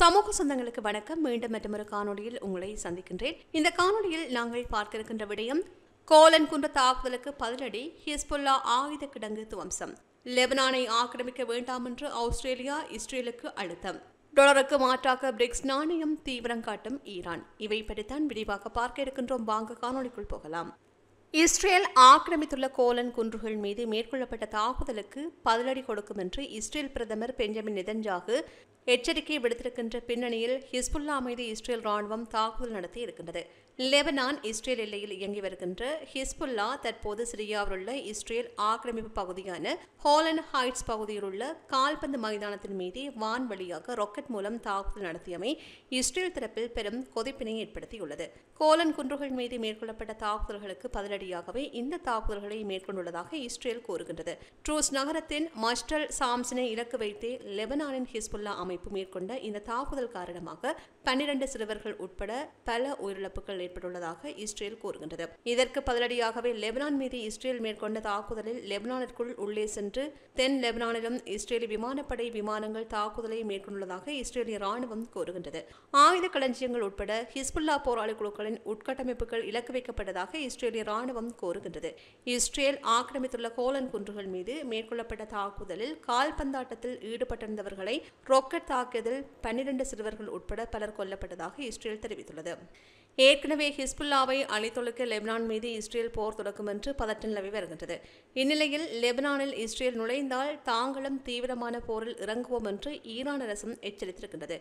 சமூக சொந்தங்களுக்கு வணக்கம். மீண்டும் மற்றொரு காணொலியில் உங்களை சந்திக்கின்றேன். இந்த காணொலியில் நாங்கள் பார்க்க இருக்கின்ற விடயம், கோலன் குன்ற தாக்குதலுக்கு பதிலடி, ஹிஸ்புல்லா ஆயுத கிடங்கு துவம்சம், லெபனானை ஆக்கிரமிக்க வேண்டாம் என்று ஆஸ்திரேலியா இஸ்ரேலுக்கு அழுத்தம், டாலருக்கு மாற்றாக பிரிக்ஸ் நாணயம் தீவிரம் காட்டும் ஈரான். இவை பற்றித்தான் விரிவாக பார்க்க இருக்கின்றோம். வாங்க காணொலிக்குள் போகலாம். இஸ்ரேல் ஆக்கிரமித்துள்ள கோலன் குன்றுகள் மீது மேற்கொள்ளப்பட்ட தாக்குதலுக்கு பதிலடி கொடுக்கும் என்று இஸ்ரேல் பிரதமர் பெஞ்சமின் நெதன்யாகு எச்சரிக்கை விடுத்திருக்கின்ற பின்னணியில் ஹிஸ்புல்லா மீது இஸ்ரேல் ராணுவம் தாக்குதல் நடத்தி இருக்கின்றது. லெபனான் இஸ்ரேல் எல்லையில் இயங்கி வருகின்ற ஹிஸ்புல்லா தற்போது சிரியாவில் உள்ள இஸ்ரேல் ஆக்கிரமிப்பு பகுதியான ஹோலன் ஹைட்ஸ் பகுதியில் உள்ள கால்பந்து மைதானத்தின் மீது வான்வழியாக ராக்கெட் மூலம் தாக்குதல் நடத்தியமை இஸ்ரேல் தரப்பில் பெரும் கொதிப்பினை ஏற்படுத்தியுள்ளது. கோலன் குன்றுகள் மீது மேற்கொள்ளப்பட்ட தாக்குதல்களுக்கு பதிலடியாகவே இந்த தாக்குதல்களை மேற்கொண்டுள்ளதாக இஸ்ரேல் கூறுகின்றது. ட்ரூஸ் நகரத்தின் மஸ்டல் சாம்சனை இலக்கு வைத்தே லெபனானின் ஹிஸ்புல்லா அமைப்பு மேற்கொண்ட இந்த தாக்குதல் காரணமாக 12 சிறுவர்கள் உட்பட பல உயிரிழப்புகள் ஏற்பட்டுள்ளதாக இஸ்ரேல் கூறுகின்றது. இதற்கு பதிலடியாகவே லெபனான் மீது இஸ்ரேல் மேற்கொண்ட தாக்குதலில் லெபனானிற்குள் உள்ளே சென்று தென் லெபனானிலும் இஸ்ரேலி விமானப்படை விமானங்கள் தாக்குதலை மேற்கொண்டுள்ளதாக இஸ்ரேலிய ராணுவம் கூறுகின்றது. ஆயுத களஞ்சியங்கள் உட்பட ஹிஸ்புல்லா போராளி குழுக்களின் உட்கட்டமைப்புகள் இலக்கு வைக்கப்பட்டதாக இஸ்ரேலிய ராணுவம் கூறுகின்றது. இஸ்ரேல் ஆக்கிரமித்துள்ள கோலன் குன்றுகள் மீது மேற்கொள்ளப்பட்ட தாக்குதலில் கால்பந்தாட்டத்தில் ஈடுபட்டிருந்தவர்களை ராக்கெட் தாக்கியதில் 12 சிறுவர்கள் உட்பட பலர் கொல்லப்பட்டதாக இஸ்ரேல் தெரிவித்துள்ளது. ஏற்கனவே ஹிஸ்புல்லாவை அழித்தொழிக்க லெபனான் மீது இஸ்ரேல் போர் தொடக்கும் என்று பதட்டம் நிலவி வருகின்றது. இந்நிலையில் லெபனானில் இஸ்ரேல் நுழைந்தால் தாங்களும் தீவிரமான போரில் இறங்குவோம் என்று ஈரான் அரசும் எச்சரித்திருக்கின்றது.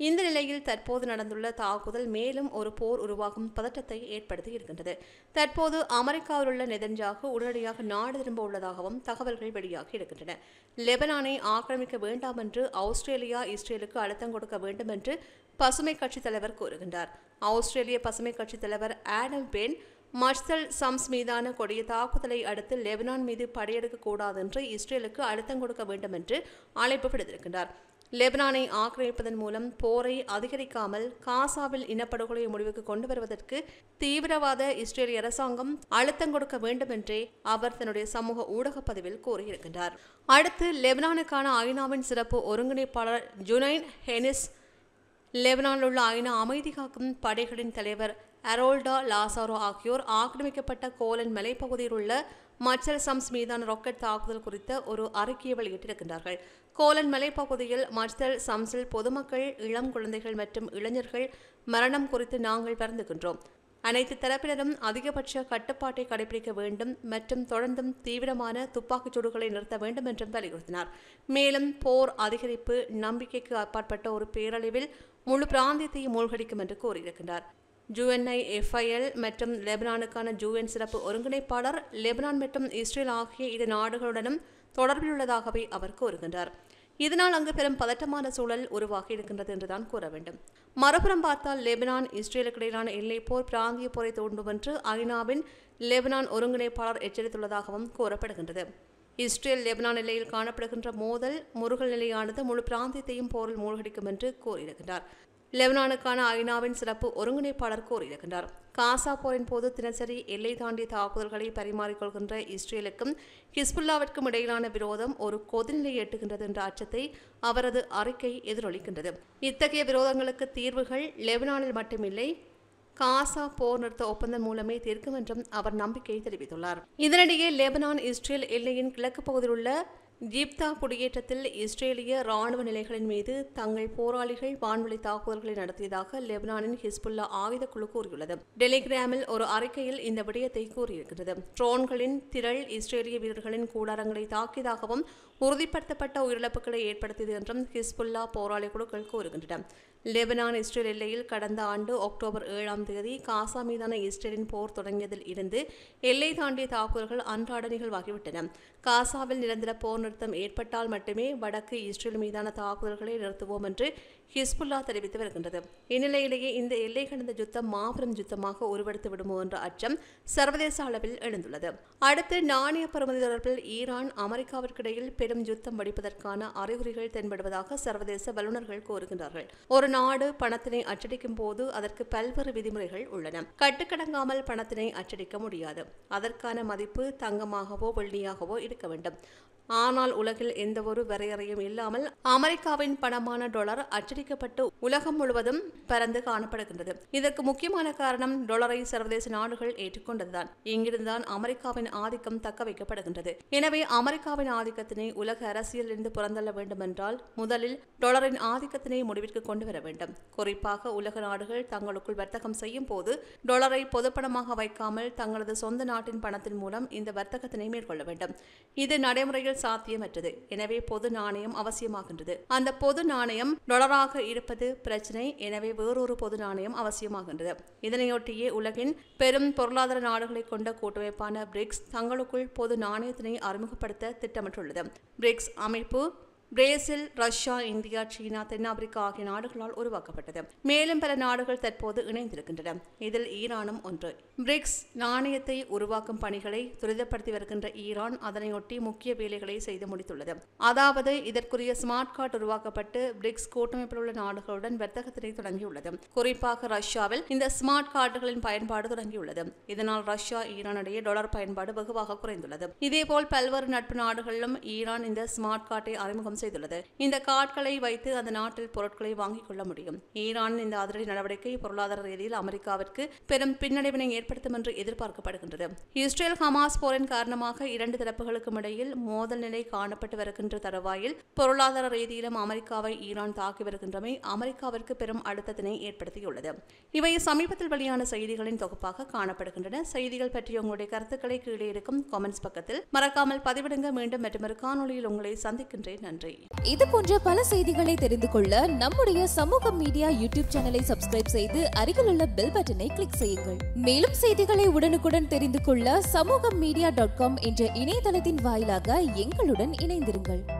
இந்த நிலையில் தற்போது நடந்துள்ள தாக்குதல் மேலும் ஒரு போர் உருவாகும் பதட்டத்தை ஏற்படுத்தி இருக்கின்றது. தற்போது அமெரிக்காவில் உள்ள நெதன்யாகு உடனடியாக நாடு திரும்ப உள்ளதாகவும் தகவல்கள் வெளியாகி இருக்கின்றன. லெபனானை ஆக்கிரமிக்க வேண்டாம் என்று ஆஸ்திரேலியா இஸ்ரேலுக்கு அழுத்தம் கொடுக்க வேண்டும் என்று பசுமை கட்சி தலைவர் கூறுகின்றார். ஆஸ்திரேலிய பசுமை கட்சி தலைவர் ஆடம் பென் மஸ்டல் சம்ஸ் மீதான கொடிய தாக்குதலை அடுத்து லெபனான் மீது படையெடுக்க கூடாது என்று இஸ்ரேலுக்கு அழுத்தம் கொடுக்க வேண்டும் என்று அழைப்பு விடுத்திருக்கின்றார். லெபனானை ஆக்கிரமிப்பதன் மூலம் போரை அதிகரிக்காமல் காசாவில் இனப்படுகொலை முடிவுக்கு கொண்டு வருவதற்கு தீவிரவாத இஸ்ரேலிய அரசாங்கம் அழுத்தம் கொடுக்க வேண்டும் என்றே அவர் தன்னுடைய சமூக ஊடக பதிவில் கூறியிருக்கின்றார். அடுத்து லெபனானுக்கான ஐநாவின் சிறப்பு ஒருங்கிணைப்பாளர் ஜுனைன் ஹெனிஸ், லெபனானில் உள்ள ஐநா அமைதி காக்கும் படைகளின் தலைவர் அரோல்டா லாசாரோ ஆகியோர் ஆக்கிரமிக்கப்பட்ட கோலன் மலைப்பகுதியில் உள்ள மச்சல் சம்ஸ் மீதான ராக்கெட் தாக்குதல் குறித்த ஒரு அறிக்கையை வெளியிட்டிருக்கின்றார்கள். கோலன் மலைப்பகுதியில் மச்சல் சம்ஸில் பொதுமக்கள், இளம் குழந்தைகள் மற்றும் இளைஞர்கள் மரணம் குறித்து நாங்கள் வருந்துகின்றோம். அனைத்து தரப்பினரும் அதிகபட்ச கட்டுப்பாட்டை கடைபிடிக்க வேண்டும் மற்றும் தொடர்ந்தும் தீவிரமான துப்பாக்கிச் சூடுகளை நிறுத்த வேண்டும் என்றும் வலியுறுத்தினார். மேலும் போர் அதிகரிப்பு நம்பிக்கைக்கு அப்பாற்பட்ட ஒரு பேரழிவில் முழு பிராந்தியத்தையும் மூழ்கடிக்கும் என்று கூறியிருக்கின்றார். UNIFIL மற்றும் லெபனானுக்கான UN சிறப்பு ஒருங்கிணைப்பாளர் லெபனான் மற்றும் இஸ்ரேல் ஆகிய இரு நாடுகளுடனும் தொடர்பில் உள்ளதாகவே அவர் கூறுகின்றார். இதனால் அங்கு பெரும் பதட்டமான சூழல் உருவாகி இருக்கின்றது என்றுதான் கூற வேண்டும். மறுபுறம் பார்த்தால் லெபனான் இஸ்ரேலுக்கு இடையிலான எல்லை போர் பிராந்திய போரை தூண்டும் என்று ஐநாவின் லெபனான் ஒருங்கிணைப்பாளர் எச்சரித்துள்ளதாகவும் கூறப்படுகின்றது. இஸ்ரேல் லெபனான் எல்லையில் காணப்படுகின்ற மோதல் முருகல் நிலையானது முழு பிராந்தியத்தையும் போரில் மூழ்கடிக்கும் என்று கூறியிருக்கின்றார். லெபனானுக்கான ஐநாவின் சிறப்பு ஒருங்கிணைப்பாளர் கூறியிருக்கின்றார். காசா போரின் போது தினசரி எல்லை தாண்டிய தாக்குதல்களை பரிமாறிக்கொள்கின்ற இஸ்ரேலுக்கும் ஹிஸ்புல்லாவிற்கும் இடையிலான விரோதம் ஒரு கொதிநிலையை எட்டுகின்றது என்ற அச்சத்தை அவரது அறிக்கை எதிரொலிக்கின்றது. இத்தகைய விரோதங்களுக்கு தீர்வுகள் லெபனானில் மட்டுமில்லை, காசா போர் நிறுத்த ஒப்பந்தம் மூலமே தீர்க்கும் என்றும் அவர் நம்பிக்கை தெரிவித்துள்ளார். இதனிடையே லெபனான் இஸ்ரேல் எல்லையின் கிழக்கு பகுதியில் உள்ள ஜிப்தா குடியேற்றத்தில் இஸ்ரேலிய ராணுவ நிலைகளின் மீது தங்கள் போராளிகள் வான்வழி தாக்குதல்களை நடத்தியதாக லெபனானின் ஹிஸ்புல்லா ஆயுத குழு கூறியுள்ளது. டெலிகிராமில் ஒரு அறிக்கையில் இந்த விடயத்தை கூறியிருக்கிறது. ட்ரோன்களின் திரள் இஸ்ரேலிய வீரர்களின் கூடாரங்களை தாக்கியதாகவும் உறுதிப்படுத்தப்பட்ட உயிரிழப்புகளை ஏற்படுத்தியது என்றும் ஹிஸ்புல்லா போராளி குழுக்கள் கூறுகின்றன. லெபனான் இஸ்ரேல் எல்லையில் கடந்த ஆண்டு அக்டோபர் 7 காசா மீதான இஸ்ரேலின் போர் தொடங்கியதில் இருந்து எல்லை தாண்டிய தாக்குதல்கள் அன்றாட நிகழ்வாகிவிட்டன. காசாவில் நிரந்தர போர் நிறுத்தம் ஏற்பட்டால் மட்டுமே வடக்கு இஸ்ரேல் மீதான தாக்குதல்களை நிறுத்துவோம் என்று ஹிஸ்புல்லா தெரிவித்து வருகின்றது. இந்நிலையிலேயே இந்த எல்லை கடந்த யுத்தம் மாபெரும் யுத்தமாக உருவெடுத்து விடுமோ என்ற அச்சம் சர்வதேச அளவில் எழுந்துள்ளது. அடுத்து நாணய பெறுமதி தொடர்பில் ஈரான் அமெரிக்காவிற்கிடையில் பெரும் யுத்தம் வெடிப்பதற்கான அறிகுறிகள் தென்படுவதாக சர்வதேச வல்லுநர்கள் கூறுகின்றார்கள். ஒரு நாடு பணத்தினை அச்சடிக்கும் போது அதற்கு பல்வேறு விதிமுறைகள் உள்ளன. கட்டுக்கடங்காமல் பணத்தினை அச்சடிக்க முடியாது. அதற்கான மதிப்பு தங்கமாகவோ வெள்ளியாகவோ இருக்க வேண்டும். ஆனால் உலகில் எந்தவொரு வரையறையும் இல்லாமல் அமெரிக்காவின் பணமான டாலர் அச்சடிக்க அச்சடிக்கப்பட்டு உலகம் முழுவதும் பரந்து காணப்படுகின்றது. இதற்கு முக்கியமான காரணம் டாலரை சர்வதேச நாடுகள் ஏற்றுக்கொண்டதுதான். இங்கிருந்துதான் அமெரிக்காவின் ஆதிக்கம் தக்க வைக்கப்படுகின்றது. எனவே அமெரிக்காவின் ஆதிக்கத்தினை உலக அரசியலிலிருந்து புறந்தள்ள வேண்டும் என்றால் முதலில் டாலரின் ஆதிக்கத்தினை முடிவிற்கு கொண்டு வர வேண்டும். குறிப்பாக உலக நாடுகள் தங்களுக்குள் வர்த்தகம் செய்யும் போது டாலரை பொதுப்பணமாக வைக்காமல் தங்களது சொந்த நாட்டின் பணத்தின் மூலம் இந்த வர்த்தகத்தினை மேற்கொள்ள வேண்டும். இது நடைமுறையில் சாத்தியமற்றது. எனவே பொது நாணயம் அவசியமாகின்றது. அந்த பொது நாணயம் டாலராக இருப்பது பிரச்சினை. எனவே வேறொரு பொது நாணயம் அவசியமாகின்றது. இதனையொட்டியே உலகின் பெரும் பொருளாதார நாடுகளை கொண்ட கூட்டமைப்பான பிரிக்ஸ் தங்களுக்குள் பொது நாணயத்தினை அறிமுகப்படுத்த திட்டமிட்டுள்ளது. பிரிக்ஸ் அமைப்பு பிரேசில், ரஷ்யா, இந்தியா, சீனா, தென்னாப்பிரிக்கா ஆகிய நாடுகளால் உருவாக்கப்பட்டது. மேலும் பல நாடுகள் தற்போது இணைந்திருக்கின்றன. இதில் ஈரானும் ஒன்று. பிரிக்ஸ் நாணயத்தை உருவாக்கும் பணிகளை துரிதப்படுத்தி வருகின்ற ஈரான் அதனையொட்டி முக்கிய வேலைகளை செய்து முடித்துள்ளது. அதாவது இதற்குரிய ஸ்மார்ட் கார்டு உருவாக்கப்பட்டு பிரிக்ஸ் கூட்டமைப்பில் உள்ள நாடுகளுடன் வர்த்தகத்தினை தொடங்கியுள்ளது. குறிப்பாக ரஷ்யாவில் இந்த ஸ்மார்ட் கார்டுகளின் பயன்பாடு தொடங்கியுள்ளது. இதனால் ரஷ்யா, ஈரான் இடையே டாலர் பயன்பாடு வெகுவாக குறைந்துள்ளது. இதேபோல் பல்வேறு நட்பு நாடுகளிலும் ஈரான் இந்த ஸ்மார்ட் கார்டை அறிமுகம் செய்துள்ளது. இந்த கார்டுகளை வைத்து அந்த நாட்டில் பொருட்களை வாங்கிக் கொள்ள முடியும். ஈரானின் இந்த அதிரடி நடவடிக்கை பொருளாதார ரீதியில் அமெரிக்காவிற்கு பெரும் பின்னடைவினை ஏற்படுத்தும் என்று எதிர்பார்க்கப்படுகின்றது. இஸ்ரேல் ஹமாஸ் போரின் காரணமாக இரண்டு தரப்புகளுக்கும் இடையில் மோதல் நிலை காணப்பட்டு வருகின்ற தருவாயில் பொருளாதார ரீதியிலும் அமெரிக்காவை ஈரான் தாக்கி வருகின்றமை அமெரிக்காவிற்கு பெரும் அழுத்தத்தினை ஏற்படுத்தியுள்ளது. இவை சமீபத்தில் வெளியான செய்திகளின் தொகுப்பாக காணப்படுகின்றன. செய்திகள் பற்றிய உங்களுடைய கருத்துக்களை கீழே இருக்கும் கமெண்ட்ஸ் பக்கத்தில் மறக்காமல் பதிவிடுங்க. மீண்டும் மற்றொரு காணொளியில் உங்களை சந்திக்கின்றேன். நன்றி. இது போன்ற பல செய்திகளை தெரிந்து கொள்ள நம்முடைய சமூக மீடியா யூடியூப் சேனலை சப்ஸ்கிரைப் செய்து அருகில் உள்ள பெல் பட்டனை கிளிக் செய்யுங்கள். மேலும் செய்திகளை உடனுக்குடன் தெரிந்து கொள்ள samoogammedia.com என்ற இணையதளத்தின் வாயிலாக எங்களுடன் இணைந்திருங்கள்.